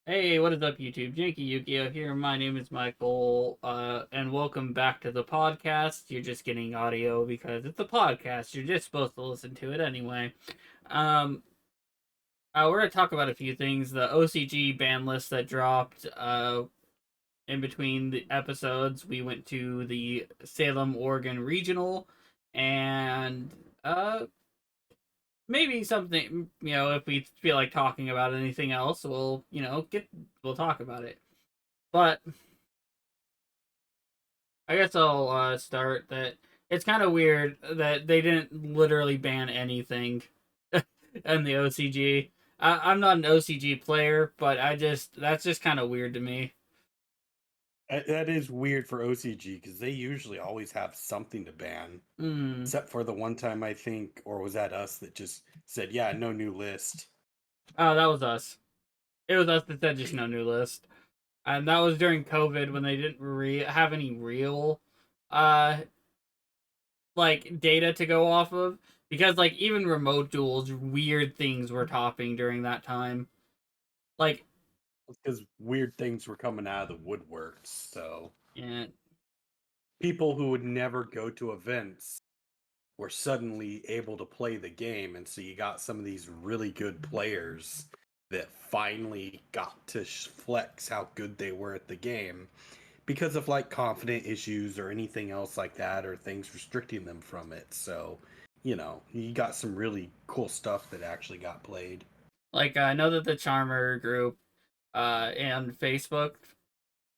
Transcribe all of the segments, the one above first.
Hey, what is up, YouTube? Jankyygo here. My name is Michael, and welcome back to the podcast. You're just getting audio because it's a podcast. You're just supposed to listen to it anyway. Um, we're gonna talk about a few things. The OCG ban list that dropped. In between the episodes, we went to the Salem, Oregon regional, and maybe something. If we feel like talking about anything else, we'll talk about it. But I guess I'll start that it's kind of weird that they didn't literally ban anything in the OCG. I'm not an OCG player, but that's just kind of weird to me. That is weird for OCG because they usually always have something to ban, Hmm. except for the one time I think, or was that us that just said, "Yeah, no new list." Oh, that was us. It was us that said just no new list, and that was during COVID when they didn't have any real, uh, like data to go off of because like even remote duels, weird things were topping during that time. Like, Because weird things were coming out of the woodworks. So yeah, people who would never go to events were suddenly able to play the game, and so you got some of these really good players that finally got to flex how good they were at the game because of like confident issues or anything else like that, or things restricting them from it. So, you got some really cool stuff that actually got played. like I know that the Charmer group and Facebook.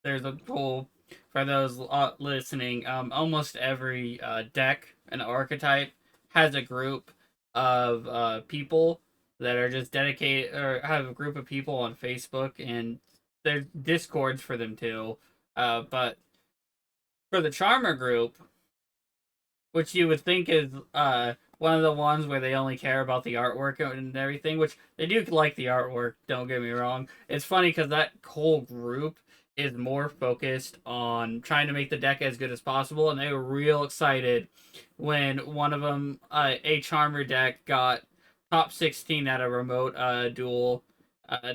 There's a whole for those listening. Almost every deck and archetype has a group of people that are just dedicated, or have a group of people on Facebook, and there's discords for them too. But for the Charmer group, which you would think is one of the ones where they only care about the artwork and everything, which they do like the artwork, don't get me wrong. It's funny because that whole group is more focused on trying to make the deck as good as possible, and they were real excited when one of them, a Charmer deck, got top 16 at a remote duel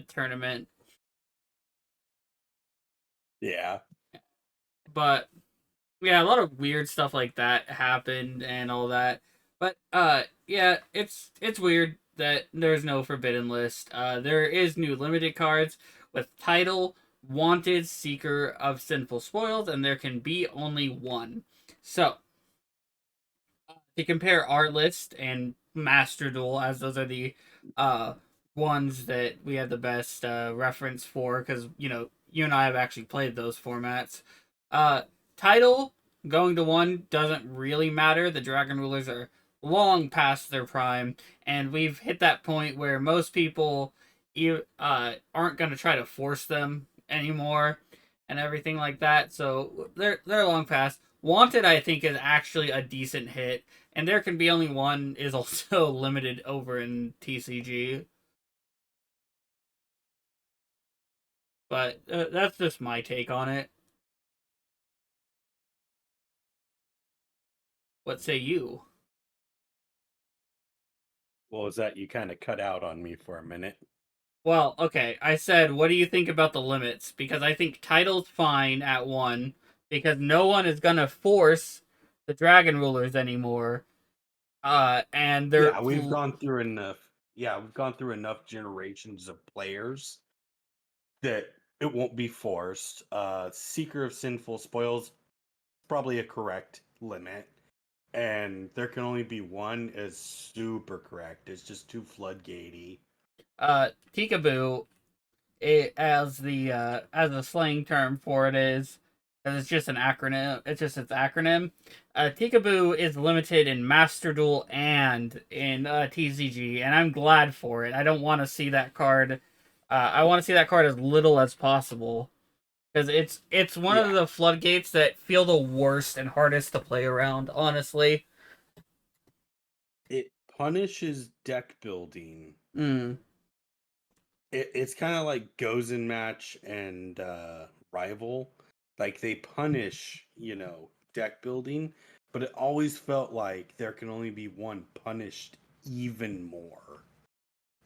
tournament. Yeah. But yeah, a lot of weird stuff like that happened and all that. But yeah, it's weird that there's no forbidden list. There is new limited cards with title, wanted, seeker of sinful spoils, and there can be only one. So to compare our list and Master Duel, as those are the uh ones that we have the best reference for, because you and I have actually played those formats. Uh, Title going to one doesn't really matter. The Dragon Rulers are long past their prime, and we've hit that point where most people aren't going to try to force them anymore and everything like that. So they're long past. Wanted, I think, is actually a decent hit, and there can be only one is also limited over in TCG. But that's just my take on it. What say you? What was that? You kind of cut out on me for a minute. Well, okay, I said, what do you think about the limits? Because I think title's fine at one, because no one is gonna force the Dragon Rulers anymore. And they're Yeah, we've gone through enough. Yeah, we've gone through enough generations of players that it won't be forced. Seeker of Sinful Spoils, probably a correct limit. And there can only be one is super correct. It's just too floodgatey. Tikaboo, as the slang term for it is, because it's just an acronym. It's just its acronym. Tikaboo is limited in Master Duel and in TCG, and I'm glad for it. I don't want to see that card. I want to see that card as little as possible because it's one of Yeah, the floodgates that feel the worst and hardest to play around. Honestly. it punishes deck building. Mm. It's kind of like Goes in Match and Rival. Like they punish, deck building, but it always felt like there can only be one punished even more.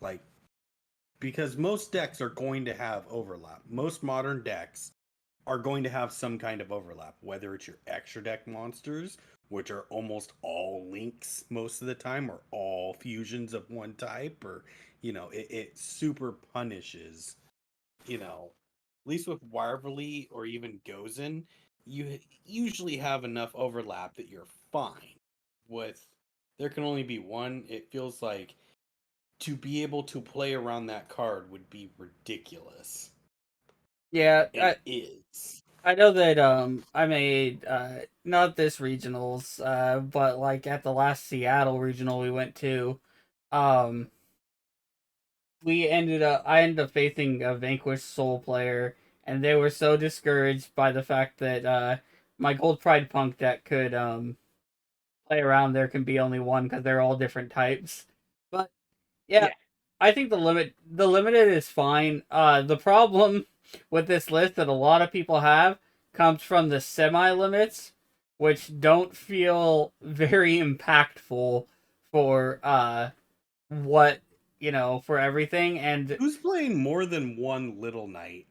Like because most decks are going to have overlap. Most modern decks are going to have some kind of overlap, whether it's your extra deck monsters, which are almost all links most of the time, or all fusions of one type, or it super punishes, at least with Wirevly or even Gozen, you usually have enough overlap that you're fine. With there can only be one, it feels like to be able to play around that card would be ridiculous. Yeah, And it is. I know that I made not this regionals but like at the last Seattle regional we went to, um I ended up facing a Vanquished Soul player, and they were so discouraged by the fact that my Gold Pride Punk deck could play around there can be only one because they're all different types. But yeah, Yeah. I think the limited is fine. The problem with this list that a lot of people have comes from the semi limits, which don't feel very impactful for what for everything. And Who's playing more than one Little Knight?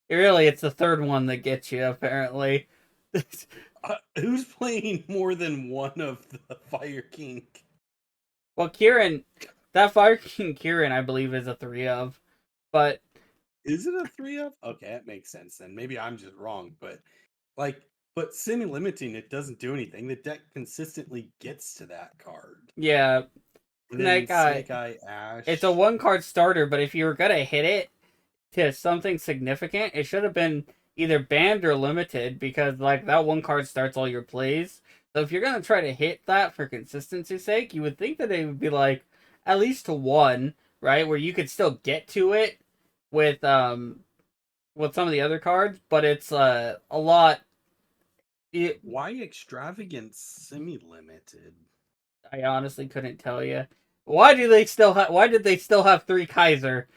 really, it's the third one that gets you apparently. Who's playing more than one of the Fire King? Well, Kieran, that Fire King Kieran, I believe, is a three of, but Is it a three of? Okay, that makes sense then. Maybe I'm just wrong, but like, but semi limiting it doesn't do anything. The deck consistently gets to that card. yeah, And then Snake Eye. Snake Eye It's a Ash. one card starter, but if you were gonna hit it to something significant, it should have been either banned or limited because like that one card starts all your plays. So if you're gonna try to hit that for consistency's sake, you would think that it would be like at least to one, right, where you could still get to it with some of the other cards, but it's a lot. It, Why extravagant semi limited? I honestly couldn't tell you. Why do they still have? Why did they still have three Kaiser?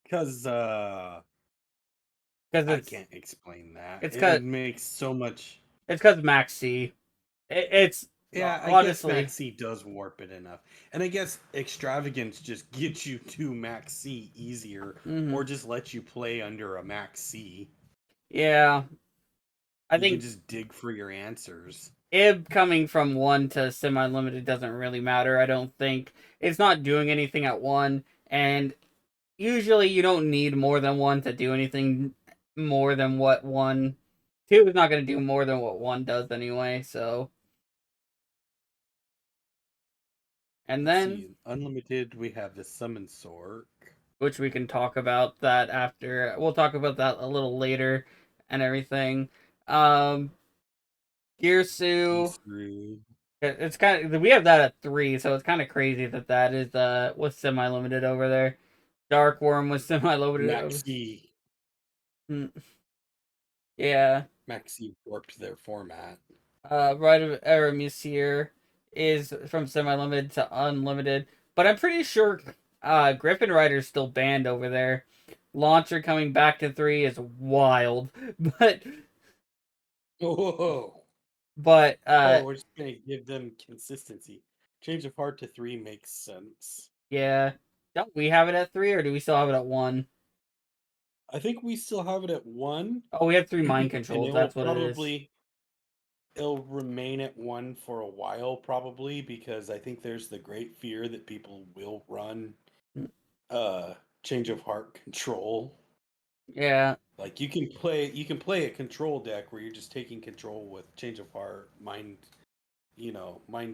Because Because I can't explain that. it's It cause makes so much. it's cause Max C. It's Yeah, I guess honestly, Max C does warp it enough. And I guess extravagance just gets you to Max C easier, mm-hmm. or just lets you play under a Max C. Yeah. I You can think just dig for your answers. Ib coming from one to semi-limited doesn't really matter. I don't think it's not doing anything at one, and usually you don't need more than one to do anything more than what one. Two is not going to do more than what one does anyway. So, and Let's then see. Unlimited, we have the Summon Sorc. which we can talk about that after. We'll talk about that a little later and everything. Um, Girsu. Isru. It's kind of we have that at three, so it's kind of crazy that that is was semi limited over there. Dark Worm was semi limited over. Maxi. Hmm, yeah, Maxi warped their format. Rite of Aramusir is from semi limited to unlimited, but I'm pretty sure Griffin Rider's still banned over there. Launcher coming back to three is wild, but Oh, but oh, we're just gonna give them consistency. Change of heart to three makes sense. yeah, don't we have it at three or do we still have it at one? I think we still have it at one, Oh, we have three mind and controls. it will That's what it is. probably it'll remain at one for a while, probably because I think there's the great fear that people will run Mm, uh change of heart control. yeah, Like you can play a control deck where you're just taking control with change of heart, mind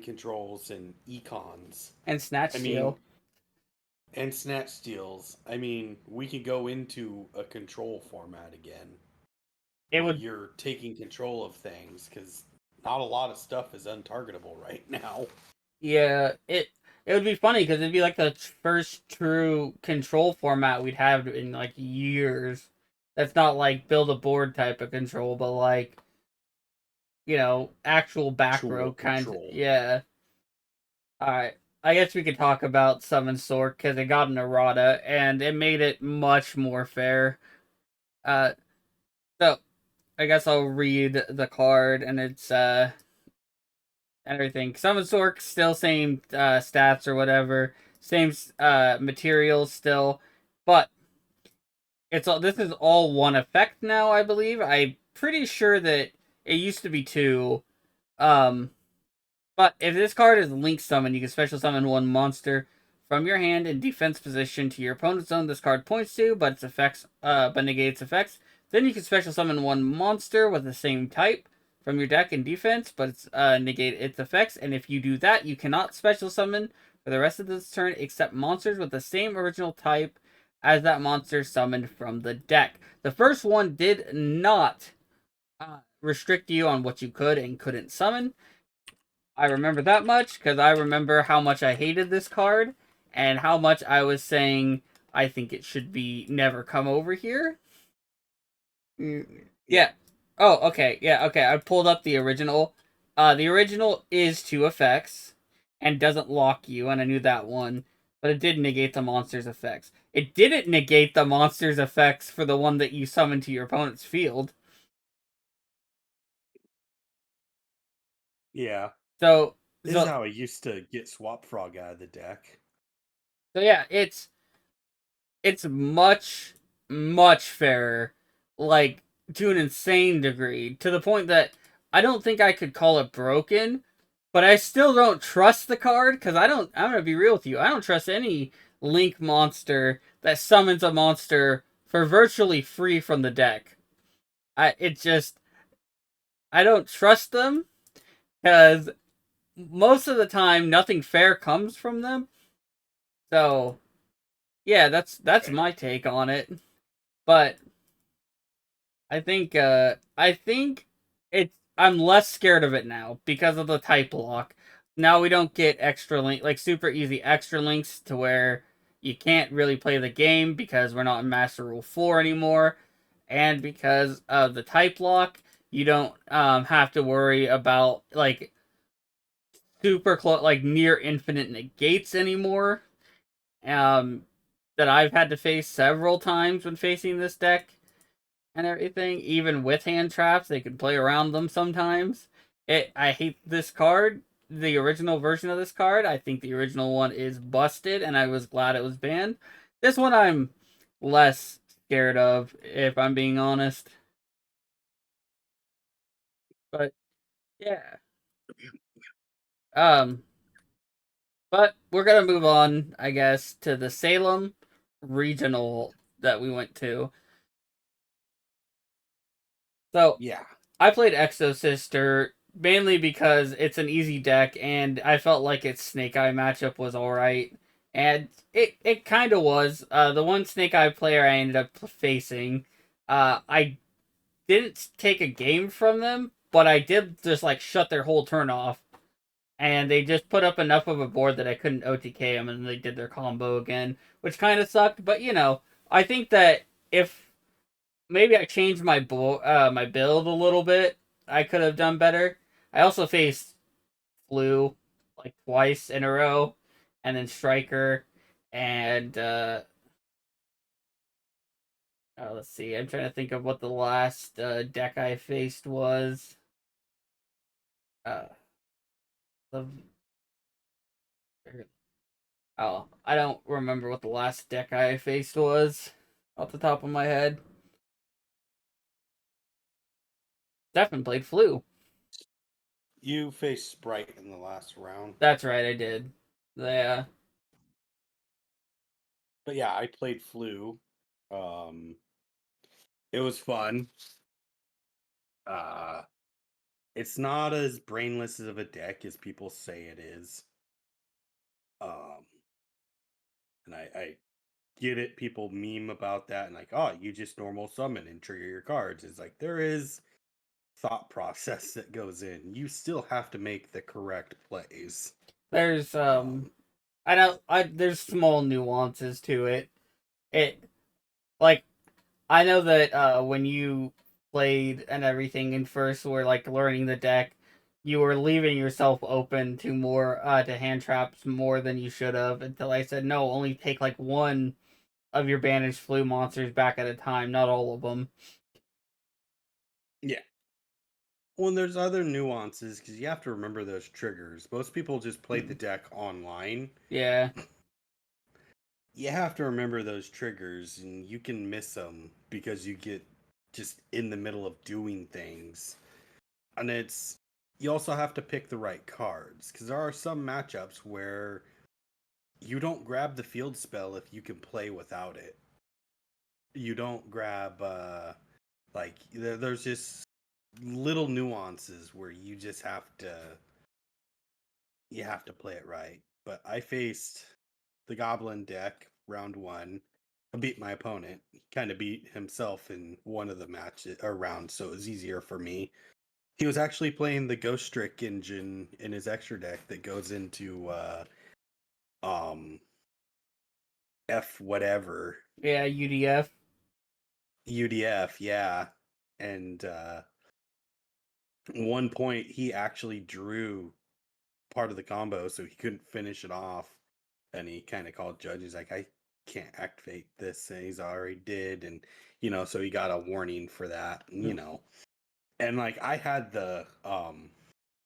controls and econs. and Snatch I mean, Steal. and snatch steals. I mean, we could go into a control format again It where would, you're taking control of things because not a lot of stuff is untargetable right now. yeah, it would be funny because it'd be like the first true control format we'd have in like years. That's not like build a board type of control, but like actual back row Actual kinds. control. Yeah. All right. I guess we could talk about Summon Sorc because it got an errata and it made it much more fair. Uh, so I guess I'll read the card and it's everything. Summon Sorc still same stats or whatever. same materials still, but it's all this is all one effect now. I believe I'm pretty sure that it used to be two. Um, but if this card is link summon, you can special summon one monster from your hand in defense position to your opponent's zone this card points to, but its effects but negates effects. Then you can special summon one monster with the same type from your deck in defense, but it's negate its effects. And if you do that, you cannot special summon for the rest of this turn except monsters with the same original type as that monster summoned from the deck. The first one did not restrict you on what you could and couldn't summon. I remember that much because I remember how much I hated this card and how much I was saying I think it should be never come over here. Yeah. Yeah. Oh, okay. Yeah, okay. I pulled up the original. The original is two effects and doesn't lock you, and I knew that one, but it did negate the monster's effects. It didn't negate the monster's effects for the one that you summon to your opponent's field. Yeah. So, This is so, how I used to get Swap Frog out of the deck. so yeah, it's much fairer, like to an insane degree, to the point that I don't think I could call it broken, but I still don't trust the card because I'm gonna be real with you. I don't trust any link monster that summons a monster for virtually free from the deck. It just I don't trust them because most of the time nothing fair comes from them. So yeah, that's Right. my take on it. But I think it's I'm less scared of it now because of the type lock. Now we don't get extra link like super easy extra links to where you can't really play the game because we're not in Master Rule 4 anymore, and because of the type lock, you don't have to worry about like super close like near infinite negates anymore. Um that I've had to face several times when facing this deck and everything. Even with hand traps, they can play around them sometimes. I hate this card, the original version of this card. I think the original one is busted, and I was glad it was banned. This one I'm less scared of, if I'm being honest. But yeah, um, but we're gonna move on, I guess, to the Salem regional that we went to. So Yeah. I played Exo Sister mainly because it's an easy deck, and I felt like its Snake Eye matchup was all right, and it kind of was. The one Snake Eye player I ended up facing, I didn't take a game from them, but I did just like shut their whole turn off, and they just put up enough of a board that I couldn't OTK them, and they did their combo again, which kind of sucked. But I think that if maybe I changed my build a little bit, I could have done better. I also faced Flu like twice in a row, and then Striker, and let's see. I'm trying to think of what the last deck I faced was. Uh, the, oh, I don't remember what the last deck I faced was off the top of my head. Definitely played Flu. You faced Sprite in the last round. That's right, I did. Yeah, But yeah, I played Flu. Um, it was fun. Uh, it's not as brainless of a deck as people say it is. Um, and I get it. People meme about that and like, oh, you just normal summon and trigger your cards. It's like there is thought process that goes in. You still have to make the correct plays. there's Um, I know I there's small nuances to it. It like I know that when you played and everything and first were like learning the deck, you were leaving yourself open to more to hand traps more than you should have until I said no, only take like one of your banished flu monsters back at a time, not all of them. yeah. Well, and there's other nuances because you have to remember those triggers. Most people just played the deck online, Yeah. you have to remember those triggers, and you can miss them because you get just in the middle of doing things. And you also have to pick the right cards because there are some matchups where you don't grab the field spell if you can play without it. You don't grab there's just little nuances where you have to play it right. But I faced the Goblin deck round one. I beat my opponent. He kind of beat himself in one of the matches or rounds, so it was easier for me. He was actually playing the Ghost Trick engine in his extra deck that goes into um F whatever Yeah, UDF. UDF, yeah. And one point he actually drew part of the combo, so he couldn't finish it off. And he kind of called judges like, I can't activate this, and he's already did, and so he got a warning for that, and like I had the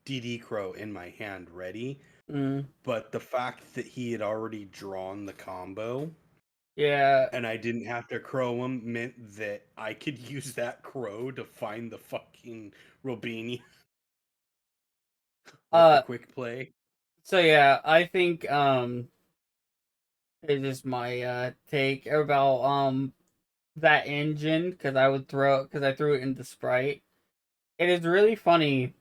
DD Crow in my hand ready, Mm. but the fact that he had already drawn the combo Yeah. and I didn't have to crow him meant that I could use that crow to find the fucking Robini with the Uh. quick play. So yeah, I think it's just my take about that engine because I threw it into Sprite. It is really funny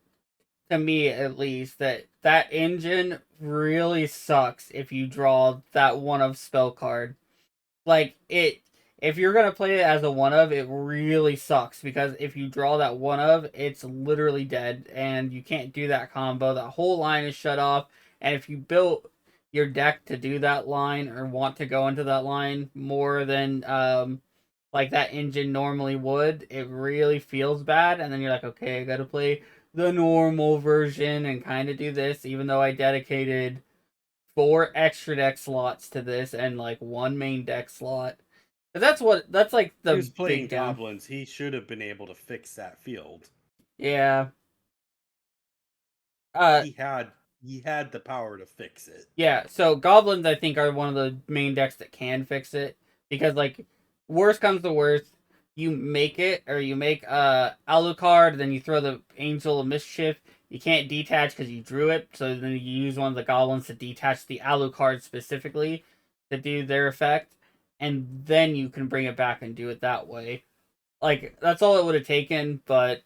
to me at least that engine really sucks if you draw that one of spell card. Like it if you're gonna play it as a one of, it really sucks because if you draw that one of, it's literally dead and you can't do that combo. That whole line is shut off. And if you built your deck to do that line or want to go into that line more than like that engine normally would, it really feels bad. And then you're like, okay, I gotta play the normal version and kind of do this, even though I dedicated 4 extra deck slots to this and like one main deck slot. That's like He the was playing big down. goblins. He should have been able to fix that field. Yeah. Uh He had the power to fix it. yeah, so goblins I think are one of the main decks that can fix it because like worst comes to worst, you make it or you make Alucard, then you throw the Angel of Mischief. You can't detach because you drew it, so then you use one of the goblins to detach the Alucard specifically to do their effect, and then you can bring it back and do it that way. Like that's all it would have taken, but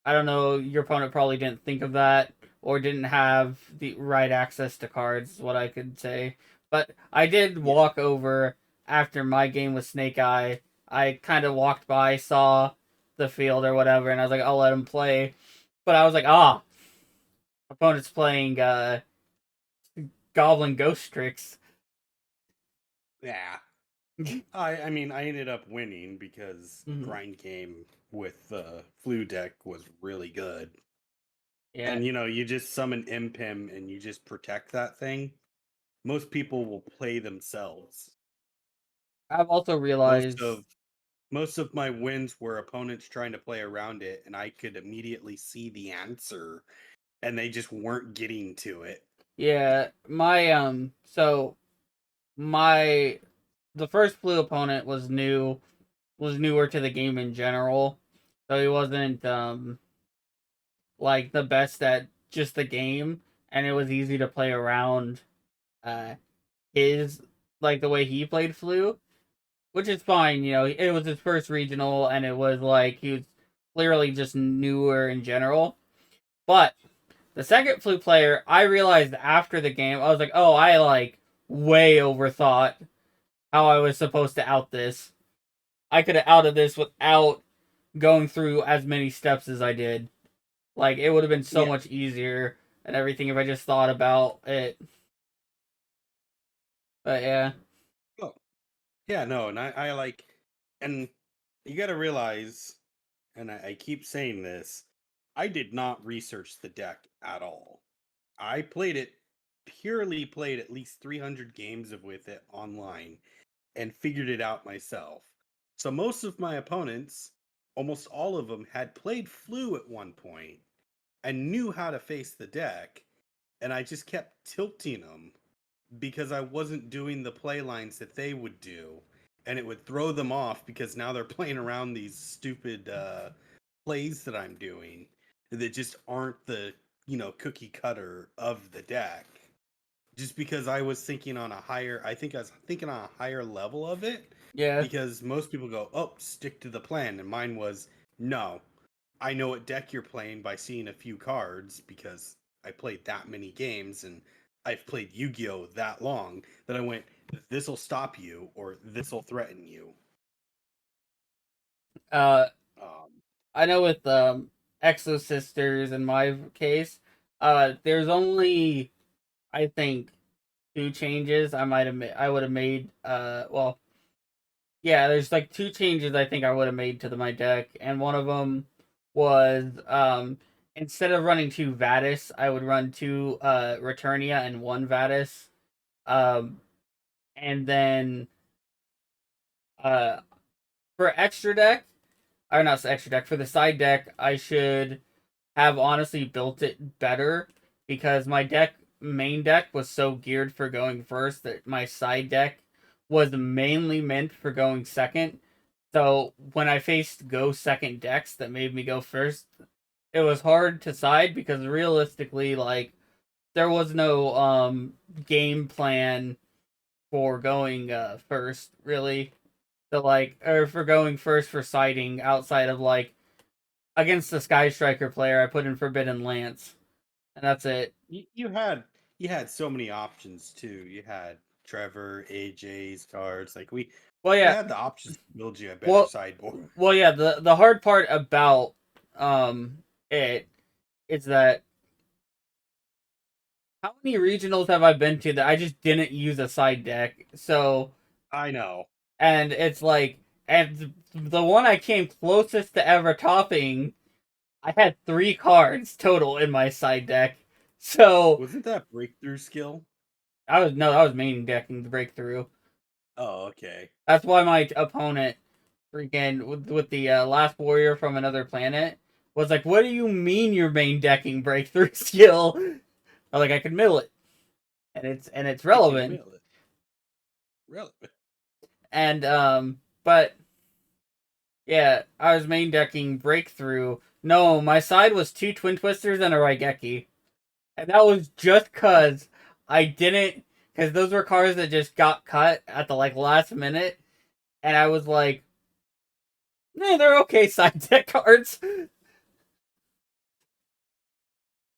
I don't know. Your opponent probably didn't think of that or didn't have the right access to cards. Is what I could say. But I did Yeah. walk over after my game with Snake Eye. I kind of walked by, saw the field or whatever, and I was like, I'll let him play. But I was like, opponent's playing Goblin Ghost Tricks. Yeah. I mean, I ended up winning because Mhm. grind game with the flu deck was really good. Yeah, And you just summon Impim and you just protect that thing. Most people will play themselves. I've also Most realized. of most of my wins were opponents trying to play around it, and I could immediately see the answer, and they just weren't getting to it. Yeah, my the first blue opponent was newer to the game in general, so he wasn't like the best at just the game, and it was easy to play around uh his like the way he played flu, which is fine. It was his first regional, and it was like he was clearly just newer in general. But the second flu player, I realized after the game, I was like, oh, I like way overthought how I was supposed to out this. I could have outed this without going through as many steps as I did. Like it would have been so Yeah. much easier and everything if I just thought about it. But yeah. Oh, yeah, no, and I like, and you got to realize, and I keep saying this, I did not research the deck at all. I purely played at least 300 games of with it online and figured it out myself. So most of my opponents, almost all of them, had played Flu at one point and knew how to face the deck, and I just kept tilting them because I wasn't doing the play lines that they would do, and it would throw them off because now they're playing around these stupid plays that I'm doing that just aren't the cookie cutter of the deck. Just because I was thinking on a higher, I think I was thinking on a higher level of it, Yeah. because most people go, "Oh, stick to the plan," and mine was, "No, I know what deck you're playing by seeing a few cards because I played that many games and I've played Yu-Gi-Oh that long that I went, this will stop you or this will threaten you." Uh, Um, I know with Exo Sisters in my case, there's only I think two changes I would have made. Well, yeah, there's like two changes I think I would have made to my deck, and one of them was instead of running two Vadis, I would run two Returnia and one Vadis. Um, and then uh for extra deck, or not extra deck, for the side deck, I should have honestly built it better because my main deck was so geared for going first that my side deck was mainly meant for going second. So when I faced go second decks that made me go first, it was hard to side because realistically, like, there was no game plan for going first really. So like, or for going first for siding outside of like against the Sky Striker player, I put in Forbidden Lance, and that's it. you had so many options too. You had Trevor, AJ's cards. Like Well, we yeah. had the options to build you a better Well, sideboard. well, yeah. The hard part about it is that how many regionals have I been to that I just didn't use a side deck? So, I know. and it's like, and the one I came closest to ever topping, I had three cards total in my side deck. So Wasn't that breakthrough skill? I was main decking the breakthrough. Oh, okay. That's why my opponent, freaking with the last warrior from another planet, was like, "What do you mean you're main decking breakthrough skill?" I was like, "I can mill it, and it's I can relevant." mail it. Relevant. And but yeah, I was main decking breakthrough. No, my side was two twin twisters and a Raigeki, and that was just cause I didn't, because those were cards that just got cut at the like last minute, and I was like, they're okay side deck cards.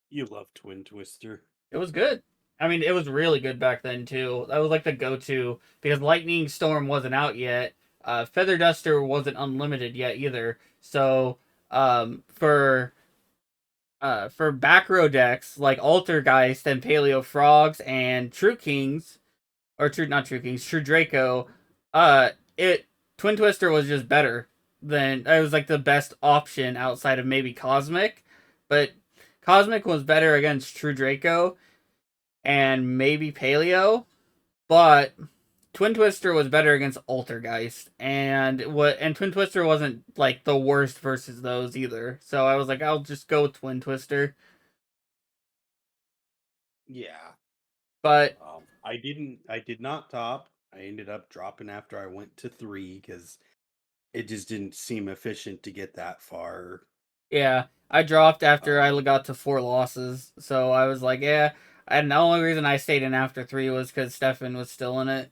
You love Twin Twister. It was good. I mean, it was really good back then too. That was like the go-to because Lightning Storm wasn't out yet. Feather Duster wasn't unlimited yet either. So for back row decks like Altergeist and Paleo Frogs and True Kings, or True not True Kings, True Draco, it Twin Twister was just better than it was like the best option outside of maybe Cosmic, but Cosmic was better against True Draco and maybe Paleo, but Twin Twister was better against Altergeist, and Twin Twister wasn't like the worst versus those either. So I was like, I'll just go with Twin Twister. Yeah. But I did not top. I ended up dropping after I went to 3 because it just didn't seem efficient to get that far. yeah, I dropped after I Um, got to four losses. So I was like, yeah. And the only reason I stayed in after three was because Stefan was still in it.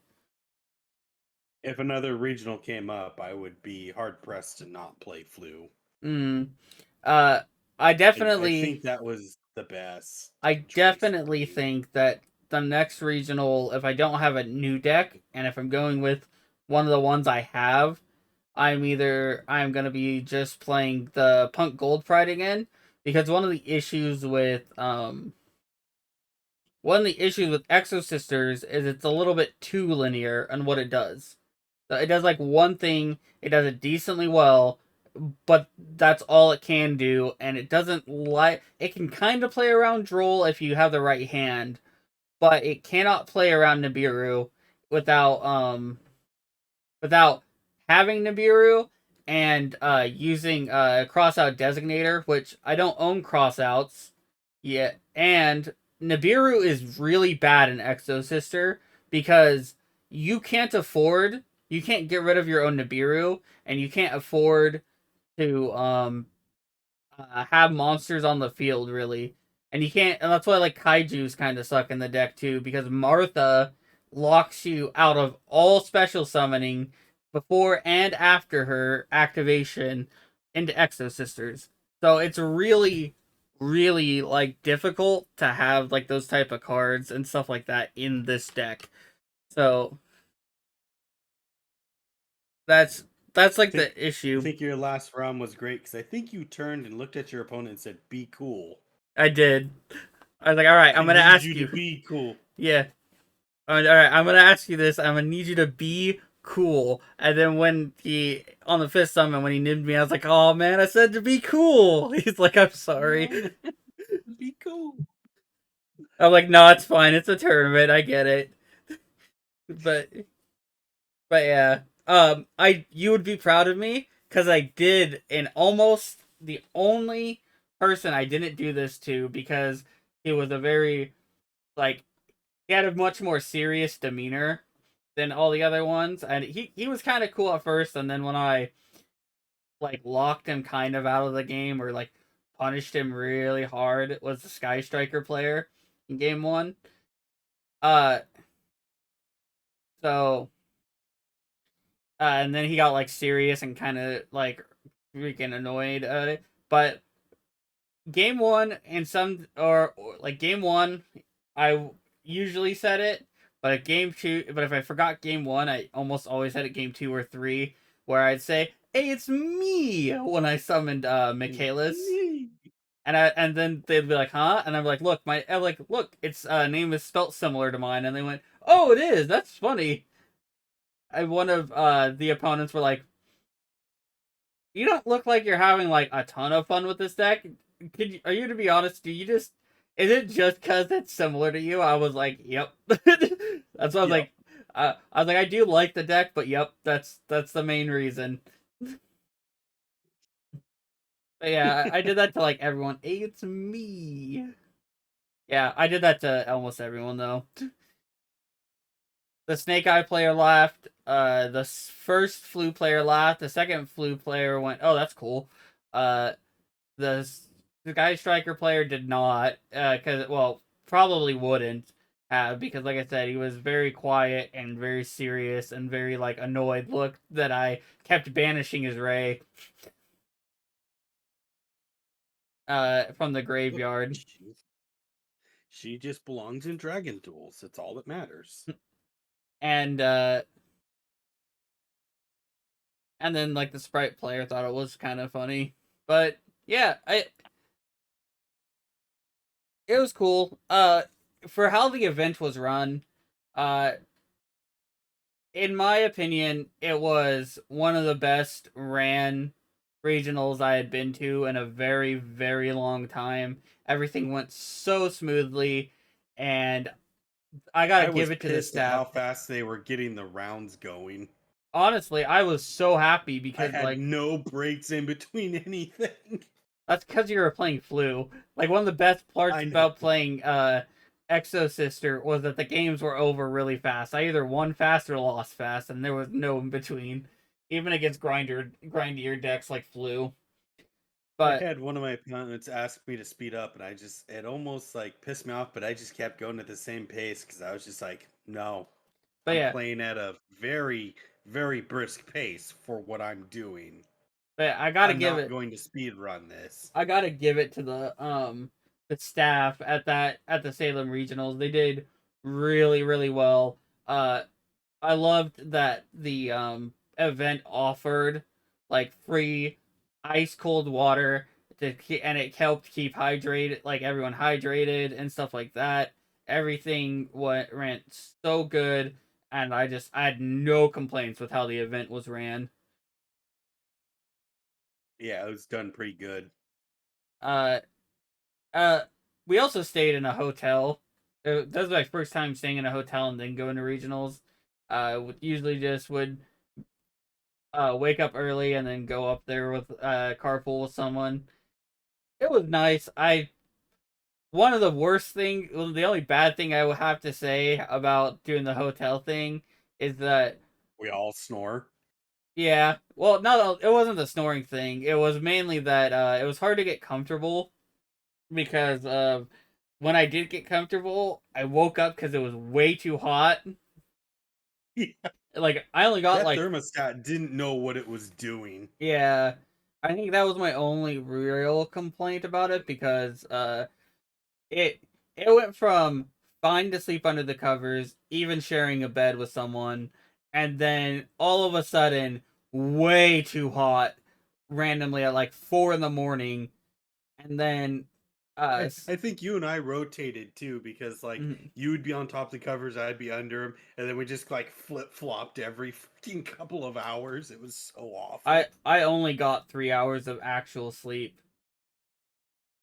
if another regional came up, I would be hard pressed to not play Flu. Mm. Uh, I I definitely think that was the best I choice for definitely me. think that the next regional, if I don't have a new deck, and if I'm going with one of the ones I have, I'm gonna be just playing the Punk Gold Pride again, because one of the issues with Exo Sisters is it's a little bit too linear on what it does. So it does like one thing, it does it decently well, but that's all it can do, and it doesn't like it can kind of play around Droll if you have the right hand, but it cannot play around Nibiru without without having Nibiru and using crossout designator, which I don't own crossouts yet, and Nibiru is really bad in Exo Sister because you can't get rid of your own Nibiru, and you can't afford to have monsters on the field really, and you can't. And that's why like kaiju's kind of suck in the deck too because Martha locks you out of all special summoning before and after her activation into Exo Sisters. So it's really like difficult to have like those type of cards and stuff like that in this deck. So that's that's I like think the I issue. think your last round was great because I think you turned and looked at your opponent and said, "Be cool. I did. I was like, all right, I I'm gonna need ask you to you. be cool." Yeah, all right, I'm gonna ask you this. I'm gonna need you to be cool. And then when he on the fifth summon when he nibbed me, I was like, oh man, I said to be cool. He's like, I'm sorry. No, be cool. I'm like, no, it's fine. It's a tournament. I get it. But yeah, I you would be proud of me because I did, and almost the only person I didn't do this to because he was a very like he had a much more serious demeanor than all the other ones, and he was kind of cool at first, and then when I like locked him kind of out of the game or like punished him really hard was the Sky Striker player in game one. Uh, so and then he got like serious and kind of like freaking annoyed at it. But game one and some or like game one, I usually said it, but game two, but if I forgot game one, I almost always had it game two or three, where I'd say, "Hey, it's me" when I summoned Michaelis. And then they'd be like, "Huh?" And I'm like, "Look, its name is spelt similar to mine." And they went, "Oh, it is. That's funny." And one of the opponents were like, you don't look like you're having like a ton of fun with this deck. Are you to be honest? Do you just is it just because it's similar to you? I was like, yep. That's what I was Yep. like. I was like, I do like the deck, but yep, that's the main reason. But yeah, I did that to like everyone. Hey, it's me. Yeah, I did that to almost everyone though. The Snake Eye player laughed. The first Flu player laughed. The second Flu player went, "Oh, that's cool." Uh, the Sky Striker player did not, because well, probably wouldn't have because, like I said, he was very quiet and very serious and very like annoyed. Look that I kept banishing his Ray, from the Look, graveyard, she just belongs in Dragon Duels. That's all that matters. and then like the Sprite player thought it was kind of funny, but yeah, it was cool. For how the event was run, uh, in my opinion, it was one of the best ran regionals I had been to in a very, very long time. Everything went so smoothly, and I gotta I give was it to the pissed at how staff. fast they were getting the rounds going. Honestly, I was so happy I because had like no breaks in between anything. that's because you were playing Flu. Like one of the best parts I know. about playing Exo Sister was that the games were over really fast. I either won fast or lost fast, and there was no in between, even against grindier decks like Flu. I But had one of my opponents ask me to speed up, and it almost like pissed me off, but I just kept going at the same pace because I was just like, no, I'm yeah, playing at a very, very brisk pace for what I'm doing. but yeah, I'm not going to speed run this. I gotta give it to the staff at the Salem Regionals. They did really well. Uh, I loved that the event offered like free ice cold water and it helped keep hydrated, like everyone hydrated and stuff like that. Everything went so good, and I had no complaints with how the event was ran. Yeah, it was done pretty good. Uh, uh, we also stayed in a hotel. That was my first time staying in a hotel and then going to regionals. Usually just would wake up early and then go up there with carpool with someone. It was nice. one of the worst thing, well, the only bad thing I will have to say about doing the hotel thing is that, We all snore. yeah, well, no, it wasn't the snoring thing. It was mainly that it was hard to get comfortable because when I did get comfortable, I woke up because it was way too hot. Like I only got That like, thermostat didn't know what it was doing. yeah, I think that was my only real complaint about it because it it went from fine to sleep under the covers, even sharing a bed with someone, and then all of a sudden, way too hot, randomly at like 4 in the morning, and then I, I think you and I rotated too because like mm, you would be on top of the covers, I'd be under them, and then we just like flip flopped every fucking couple of hours. It was so awful. I only got 3 hours of actual sleep.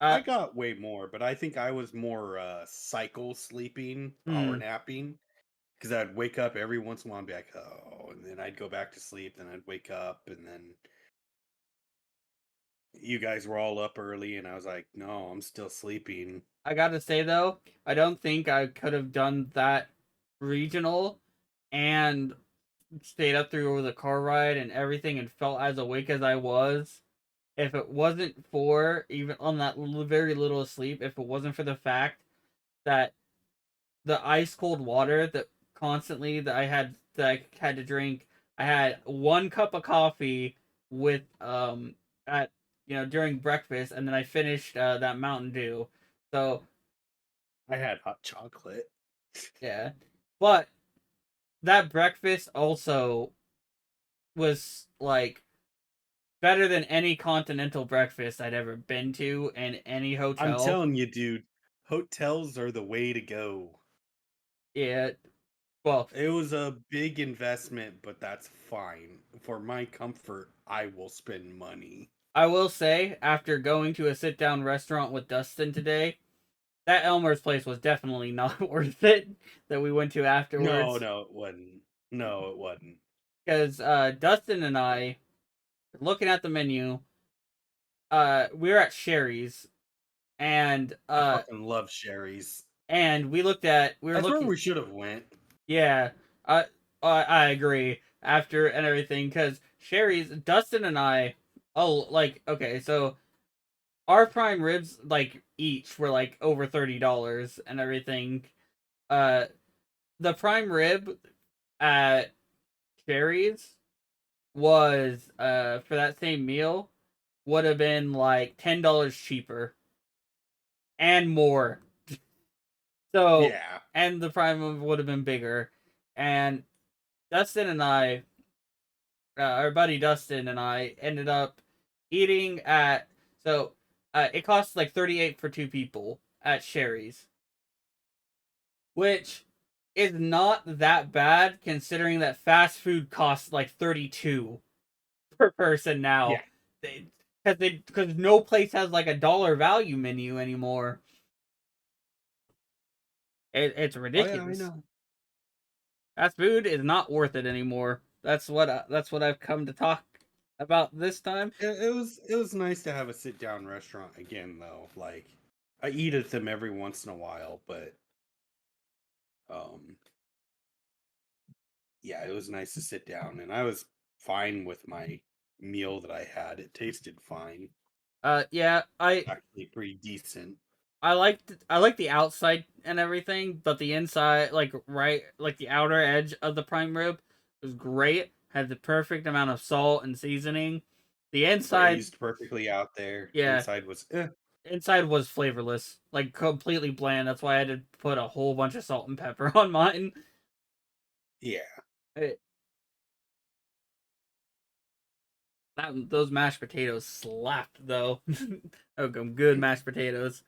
Uh, I got way more, but I think I was more cycle sleeping, power mm, napping, because I'd wake up every once in a while and be like, oh, and then I'd go back to sleep, then I'd wake up, and then you guys were all up early, and I was like, no, I'm still sleeping. I gotta say though, I don't think I could have done that regional and stayed up through the car ride and everything and felt as awake as I was if it wasn't for even on that very little sleep. If it wasn't for the fact that the ice cold water that I had to drink, I had 1 cup of coffee with at during breakfast, and then I finished that Mountain Dew. So I had hot chocolate. yeah, but that breakfast also was like better than any continental breakfast I'd ever been to in any I'm hotel. telling you, dude, hotels are the way to go. Yeah, well, It was a big investment, but that's fine. For my comfort, I will spend money. I will say after going to a sit down restaurant with Dustin today, that Elmer's place was definitely not worth it that we went to No, afterwards no, it wasn't. No, it wasn't. because Dustin and I looking at the menu. We were at Sherry's and I fucking love Sherry's. we were That's where looking. we should have went. Yeah, I I agree. After and everything, because Sherry's Dustin and I, oh, like okay, so our prime ribs like each were like over $30 and everything. Uh, the prime rib at Sherry's was for that same meal would have been like $10 cheaper and more. So Yeah, and the prime would have been bigger, and Dustin and I our buddy Dustin and I ended up eating at so it costs like 38 for 2 people at Sherry's, which is not that bad considering that fast food costs like 32 per person yeah. now. Because no place has like a dollar value menu anymore. It's Oh yeah, I ridiculous. know. Fast food is not worth it anymore. That's what I've come to talk about this time. It was nice to have a sit down restaurant again, though. Like, I eat at them every once in a while, but um, yeah, it was nice to sit down, and I was fine with my meal that I had. It tasted fine, Yeah, actually pretty decent. I liked the outside and everything, but the inside, like the outer edge of the prime rib, was great. Had the perfect amount of salt and seasoning. The inside, Braised perfectly out there. yeah, Inside was inside was flavorless, like completely bland. That's why I had to put a whole bunch of salt and pepper on mine. yeah. It, those mashed potatoes slapped though. Good mashed potatoes.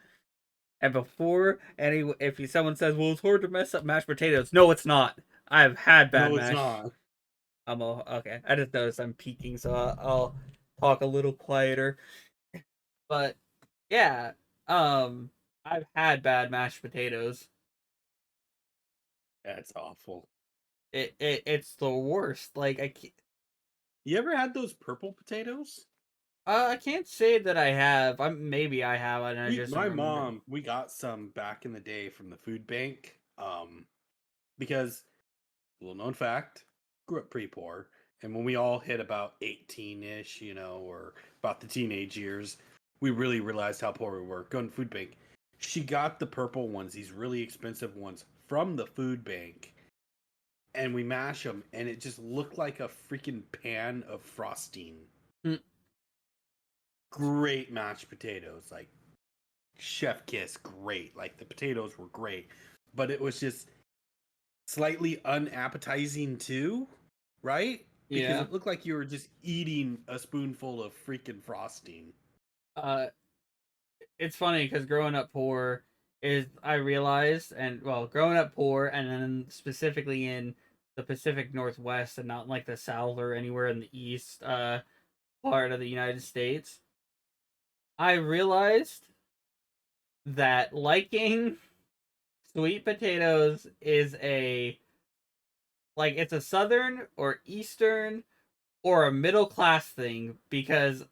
And before if someone says, "Well, it's hard to mess up mashed potatoes," no, it's not. I've had bad No, it's mash. not. Okay. I just noticed I'm peeking, so I'll talk a little quieter. But yeah, um, I've had bad mashed potatoes. That's awful. It's the worst. Like I can't, You ever had those purple potatoes? I can't say that I have. Maybe I have, and I just don't My remember. mom, we got some back in the day from the food bank. Because little known fact, grew up pretty poor, and when we all hit about 18-ish, or about the teenage years, we really realized how poor we were. Going to food bank, she got the purple ones, these really expensive ones from the food bank, and we mash them, and it just looked like a freaking pan of frosting. Mm, Great mashed potatoes, like chef kiss, great. Like the potatoes were great, but it was just slightly unappetizing too, right? Because yeah. it looked like you were just eating a spoonful of freaking frosting. Uh, it's funny because growing up poor is I realized, and well, growing up poor, and then specifically in the Pacific Northwest and not in like the South or anywhere in the East part of the United States, I realized that liking sweet potatoes is a like it's a southern or eastern or a middle class thing because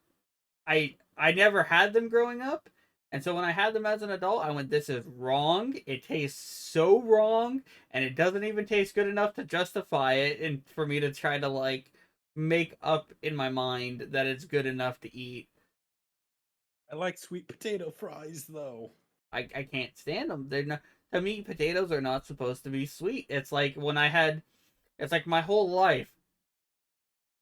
I never had them growing up. And so when I had them as an adult, I went, this is wrong. It tastes so wrong, and it doesn't even taste good enough to justify it and for me to try to like make up in my mind that it's good enough to eat. I like sweet potato fries though. I can't stand them. They're not to me potatoes are not supposed to be sweet. It's like when I had it's like my whole life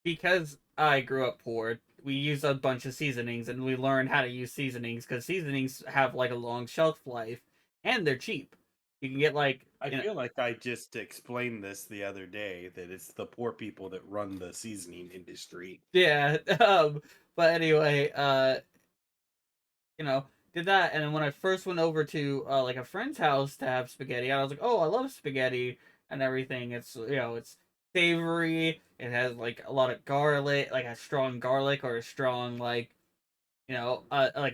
because I grew up poor, we used a bunch of seasonings and we learned how to use seasonings because seasonings have like a long shelf life and they're cheap. You can get like, I feel like I just explained this the other day that it's the poor people that run the seasoning industry. yeah. But anyway, you know, did that, and then when I first went over to like a friend's house to have spaghetti, I was like, oh, I love spaghetti and everything. It's it's savory. It has like a lot of garlic, like a strong garlic or a strong like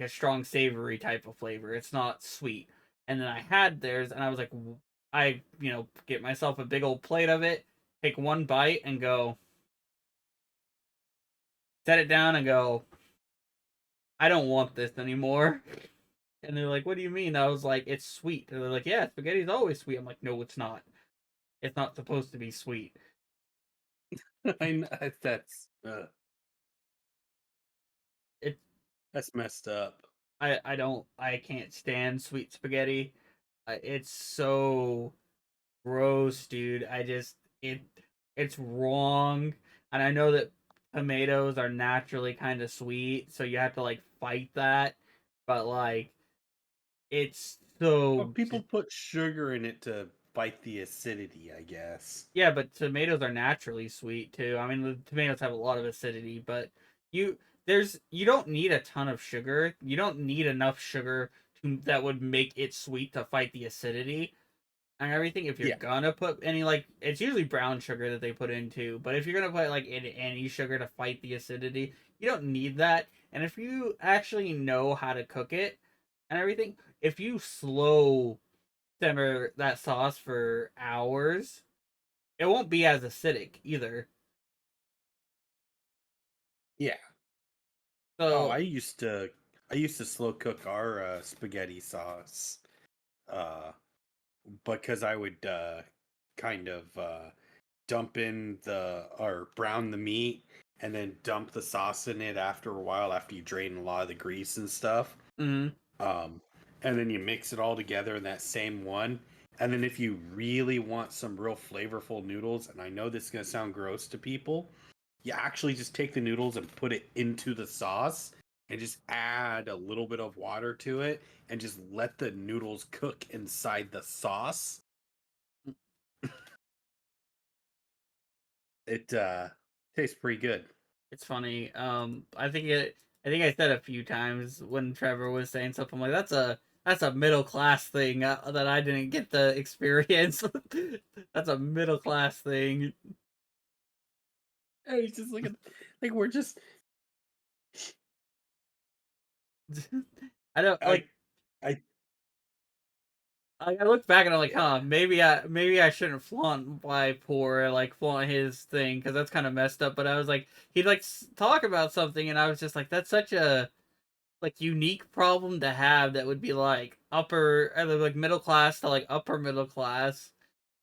a strong savory type of flavor. It's not sweet. And then I had theirs, and I was like, I get myself a big old plate of it, take one bite, and go set it down and go. I don't want this anymore. And they're like, "What do you mean?" I was like, "It's sweet." And they're like, "Yeah, spaghetti's always sweet." I'm like, "No, it's not. It's not supposed to be sweet." I know, It that's messed up. I don't I can't stand sweet spaghetti. It's so gross, dude. It's wrong, and I know that tomatoes are naturally kind of sweet, so you have to like fight that. But like, it's But so people put sugar in it to fight the acidity, I guess. yeah, but tomatoes are naturally sweet too. I mean, the tomatoes have a lot of acidity, but you you don't need a ton of sugar. You don't need enough sugar that would make it sweet to fight the acidity and everything. If you're Yeah. gonna put any like, it's usually brown sugar that they put into, but if you're gonna put like any sugar to fight the acidity, you don't need that. And if you actually know how to cook it and everything, if you slow simmer that sauce for hours, it won't be as acidic either. Yeah. Oh, So, I used to slow cook our spaghetti sauce. Uh because I would kind of dump in the or brown the meat and then dump the sauce in it after a while after you drain a lot of the grease and stuff. mm, Um, and then you mix it all together in that same one. And then if you really want some real flavorful noodles, and I know this is gonna sound gross to people, you actually just take the noodles and put it into the sauce and just add a little bit of water to it and just let the noodles cook inside the sauce. It tastes pretty good. it's funny. I think I said a few times when Trevor was saying something like that's a middle class thing that I didn't get the experience. That's a middle class thing. And he's just like we're just I don't I like. I I looked back and I'm like, huh, maybe I shouldn't flaunt my poor, like flaunt his thing because that's kind of messed up. But I was like, he'd like talk about something, and I was just like, that's such a like unique problem to have that would be like upper, either like middle class to like upper middle class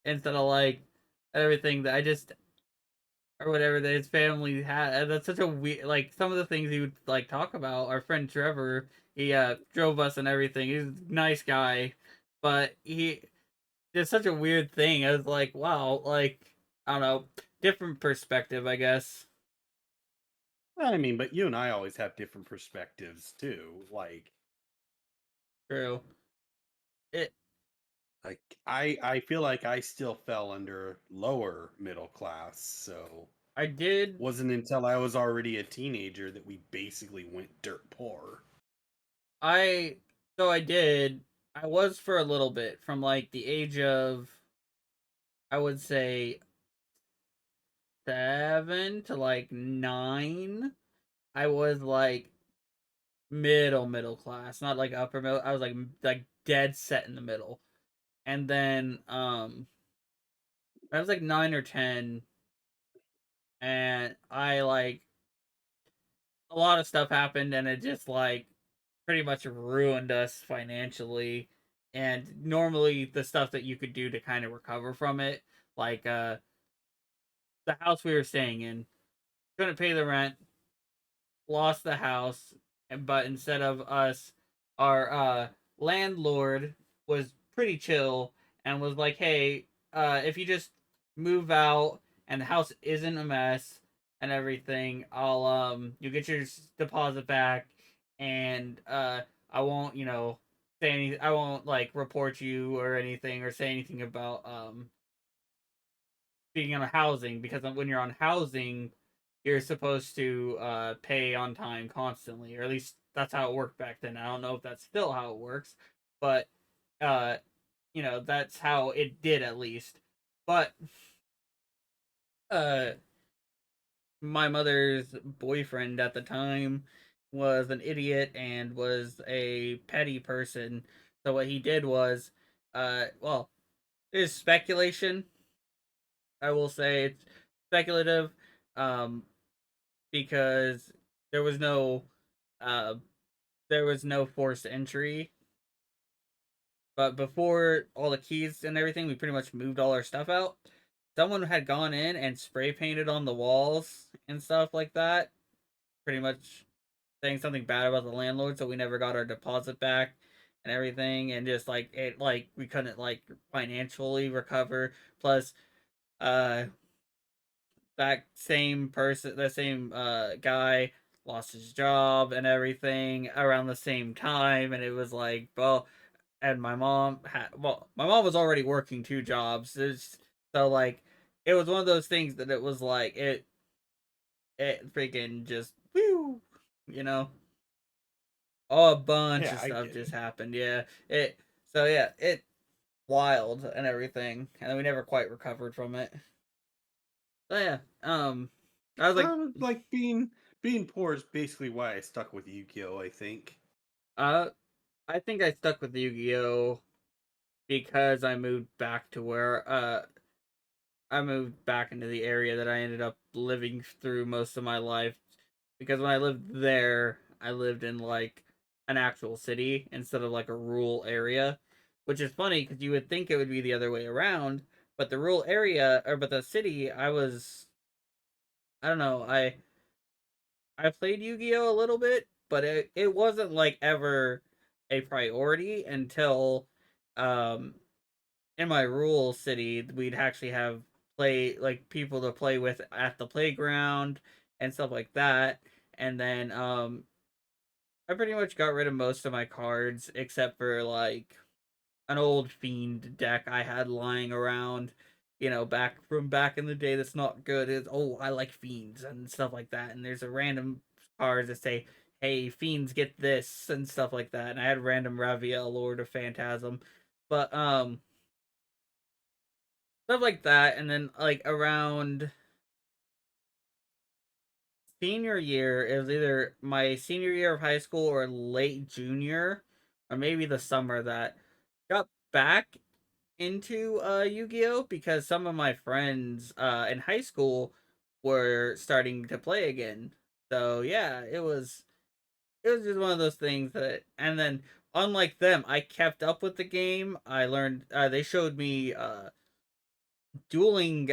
instead of like everything that I just or whatever that his family had. That's such a weird like some of the things he would like talk about. Our friend Trevor, he drove us and everything. He's a nice guy, but he it's such a weird thing. I was like, wow, like I don't know, different perspective, I guess. I mean, but you and I always have different perspectives too. True. It Like I feel like I still fell under lower middle class, so I did wasn't until I was already a teenager that we basically went dirt poor. I so I did. I was for a little bit from like the age of I would say 7 to like 9. I was like middle class, not like upper middle. I was like dead set in the middle. And then I was like 9 or 10 and I like a lot of stuff happened and it just like pretty much ruined us financially. And normally the stuff that you could do to kind of recover from it, like the house we were staying in, couldn't pay the rent, lost the house, and but instead of us, our landlord was pretty chill and was like, "Hey, if you just move out and the house isn't a mess and everything, I'll you get your deposit back, and I won't say any, I won't like report you or anything or say anything about being on housing because when you're on housing, you're supposed to pay on time constantly, or at least that's how it worked back then. I don't know if that's still how it works, but uh, that's how it did at least. But uh, my mother's boyfriend at the time was an idiot and was a petty person. So what he did was, well, there's speculation. I will say it's speculative. Um, because there was no uh there was no forced entry. But before all the keys and everything, we pretty much moved all our stuff out. Someone had gone in and spray painted on the walls and stuff like that, pretty much saying something bad about the landlord, so we never got our deposit back and everything, and just like it like we couldn't like financially recover. Plus, uh that same person, that same guy lost his job and everything around the same time, and it was like, well, and my mom was already working 2 jobs, so like it was one of those things that it was like it freaking just woo, you know, a bunch Yeah, of I stuff get just it. happened. Yeah, it wild and everything, and we never quite recovered from it. So yeah, I was like, Like being poor is basically why I stuck with Yu-Gi-Oh, I think. uh I think I stuck with Yu-Gi-Oh because I moved back into the area that I ended up living through most of my life. Because when I lived there, I lived in like an actual city instead of like a rural area, which is funny because you would think it would be the other way around. But the rural area, or but the city, I don't know, I played Yu-Gi-Oh a little bit, but it wasn't like ever a priority until um in my rural city we'd actually have play like people to play with at the playground and stuff like that. And then I pretty much got rid of most of my cards except for like an old fiend deck I had lying around, back from back in the day that's not good. Is oh, I like fiends and stuff like that. And there's a random cards that say, "Hey, fiends get this" and stuff like that. And I had random Raviel, Lord of Phantasm, but stuff like that. And then like around senior year, it was either my senior year of high school or late junior, or maybe the summer that got back into Yu-Gi-Oh because some of my friends in high school were starting to play again. So yeah, it was just one of those things that, and then unlike them, I kept up with the game. I learned they showed me dueling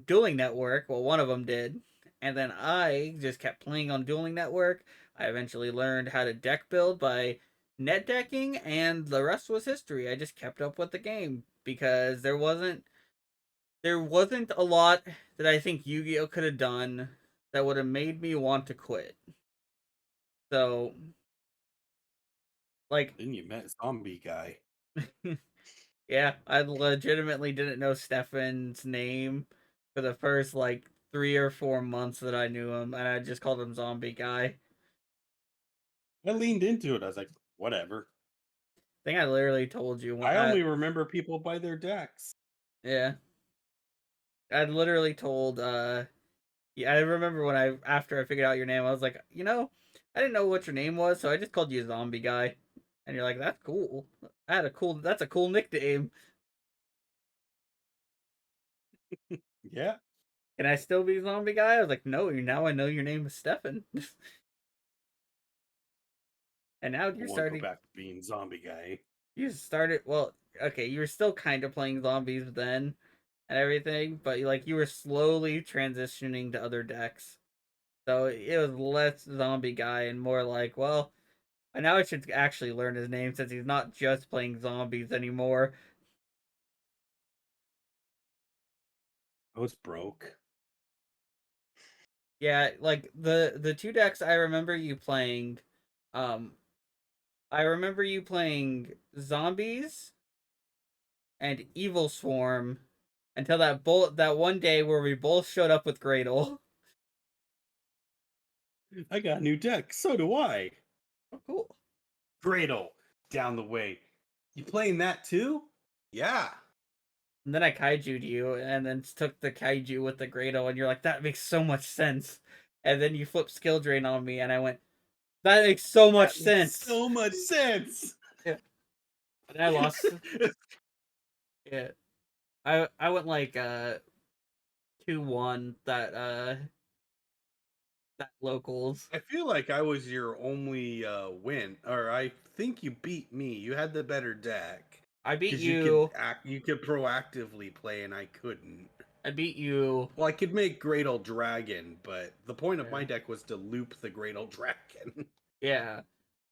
dueling network. Well, one of them did, and then I just kept playing on dueling network. I eventually learned how to deck build by net decking, and the rest was history. I just kept up with the game because there wasn't a lot that I think Yu-Gi-Oh could have done that would have made me want to quit. So like Then you met Zombie Guy. yeah, I legitimately didn't know Stefan's name for the first like 3 or 4 months that I knew him, and I just called him Zombie Guy. I I leaned into it. I was like, whatever. think I literally told you when I only remember people by their decks. yeah, I literally told yeah, I remember when I after I figured out your name, I was like, I didn't know what your name was, so I just called you Zombie Guy, and you're like, that's cool. That's a cool nickname. Yeah. Can I still be Zombie Guy? I was like, no, now I know your name is Stefan. And now I you're want to go starting. back to being Zombie Guy. You started. Well, okay, you were still kind of playing zombies then and everything, but like you were slowly transitioning to other decks. So it was less Zombie Guy and more like, well, now I should actually learn his name since he's not just playing zombies anymore. I was broke. Yeah, like the two decks I remember you playing, um, I remember you playing zombies and Evil Swarm until that one day where we both showed up with Gradle. I got a new deck. So do I. Oh, cool. Gradle down the way. You playing that too? Yeah. And then I kaiju'd you, and then took the kaiju with the Grado, and you're like, that makes so much sense. And then you flipped skill drain on me, and I went, that makes so much That makes sense. so much sense. Yeah. And I lost. Yeah. I went like 2-1 that locals. I feel like I was your only win, or I think you beat me. You had the better deck I beat because you could you. you could proactively play, and I couldn't. I beat you. Well, I could make Great Old Dragon, but the point of Yeah. my deck was to loop the Great Old Dragon. Yeah.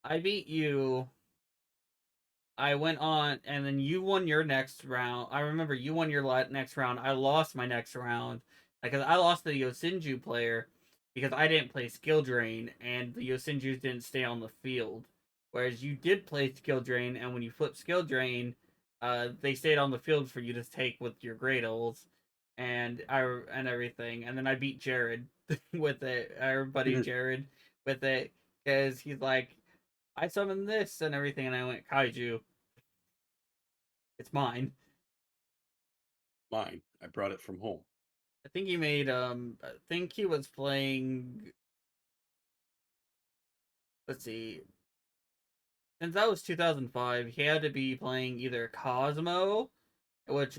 I beat you. I went on, and then you won your next round. I remember you won your next round. I lost my next round because I lost the Yosinju player because I didn't play skill drain, and the Yosinjus didn't stay on the field. Whereas you did play skill drain, and when you flip skill drain, they stayed on the field for you to take with your Gradles and everything. And then I beat Jared with it, our buddy Jared with it, because he's like, I summoned this and everything, and I went kaiju. It's mine. Mine. I brought it from home. I think he made. I think he was playing. Let's see. Since that was 2005, he had to be playing either Cosmo, which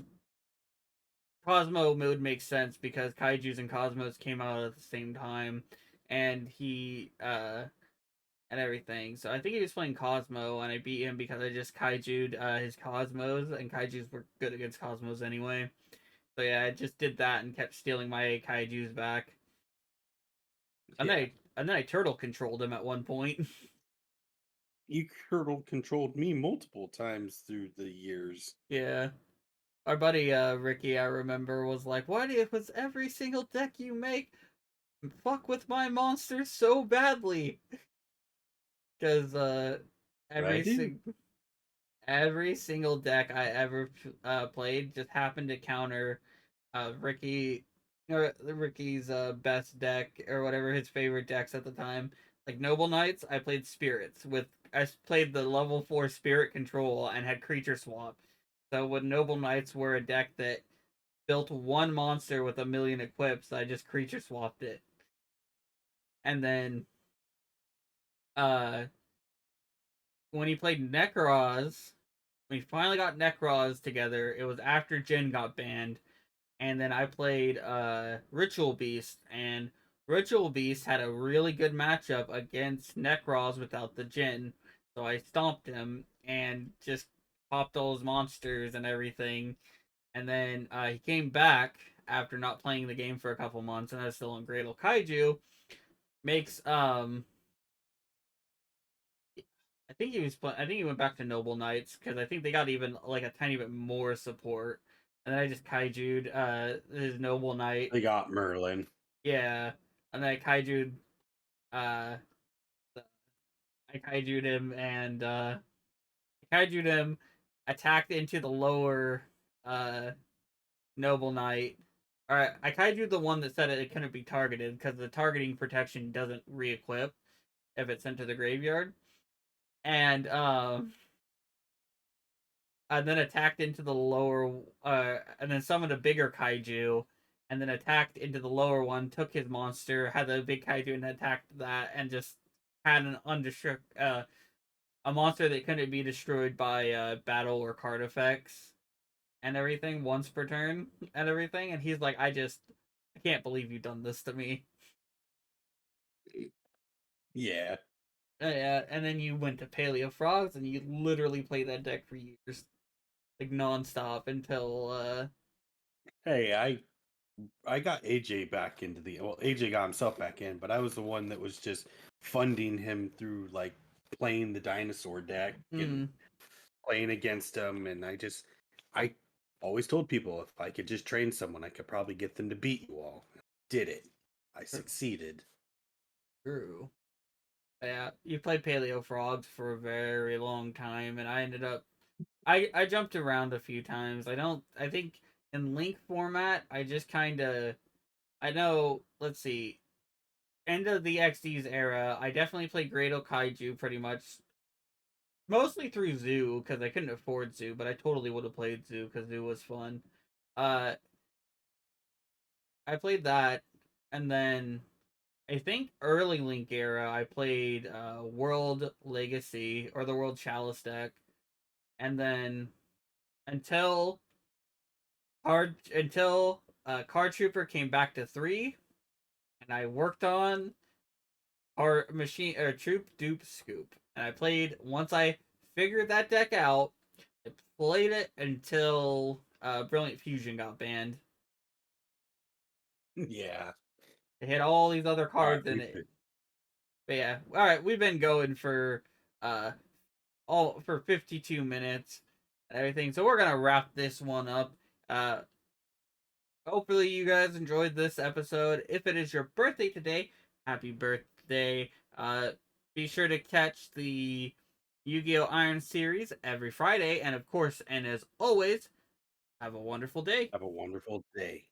Cosmo would make sense because Kaiju's and Cosmos came out at the same time, and he and everything. So I think he was playing Cosmo, and I beat him because I just Kaiju'd his Cosmos, and Kaiju's were good against Cosmos anyway. So yeah, I just did that and kept stealing my Kaiju's back. And then Yeah. I turtle controlled him at one point. You Turtle controlled me multiple times through the years. Yeah. Our buddy Ricky, I remember, was like, "Why was every single deck you make fuck with my monsters so badly?" Because But I every do. sing- every single deck I ever played just happened to counter Ricky or Ricky's best deck or whatever his favorite decks at the time. Like Noble Knights, I played Spirits with I played the level 4 Spirit Control and had creature swap. So when Noble Knights were a deck that built one monster with a million equips, I just creature swapped it. And then uh when he played Necroz, we finally got Necros together. It was after Jin got banned, and then I played Ritual Beast, and Ritual Beast had a really good matchup against Necros without the Jin, so I stomped him and just popped all his monsters and everything. And then he came back after not playing the game for a couple months, and I was still on Great Kaiju. Makes I think he was. I think he went back to Noble Knights because I think they got even like a tiny bit more support. And then I just kaiju'd his Noble Knight. They got Merlin. Yeah, and then I kaiju'd uh I kaiju'd him and kaiju'd him, attacked into the lower uh Noble Knight. Alright, I kaiju'd the one that said it couldn't be targeted because the targeting protection doesn't re-equip if it's sent to the graveyard. And and then attacked into the lower, and then summoned a bigger kaiju, and then attacked into the lower one, took his monster, had the big kaiju, and attacked that, and just had an a monster that couldn't be destroyed by battle or card effects and everything once per turn and everything. And he's like, I can't believe you've done this to me. Yeah. Yeah, and then you went to Paleo Frogs, and you literally played that deck for years, like nonstop until Hey, I got AJ back into the well, AJ got himself back in, but I was the one that was just funding him through like playing the dinosaur deck and mm, playing against him, and I always told people if I could just train someone, I could probably get them to beat you all. Did it. I succeeded. true. Yeah, you played Paleo Frogs for a very long time, and I ended up I jumped around a few times. I think in Link format I just kind of I know. Let's see. End of the XD's era, I definitely played Great Kaiju pretty much, mostly through Zoo because I couldn't afford Zoo, but I totally would have played Zoo because Zoo was fun. Uh, I played that, and then I think early Link era I played World Legacy or the World Chalice deck, and then until Card Trooper came back to 3, and I worked on our machine or Troop Dupe Scoop, and I played once I figured that deck out. I played it until Brilliant Fusion got banned. Yeah. It had all these other All right, cards in it. But yeah, all right, we've been going for uh all for 52 minutes and everything. So we're gonna wrap this one up. Uh, hopefully you guys enjoyed this episode. If it is your birthday today, happy birthday. Be sure to catch the Yu-Gi-Oh! Iron series every Friday, and of course, and as always, have a wonderful day. have a wonderful day.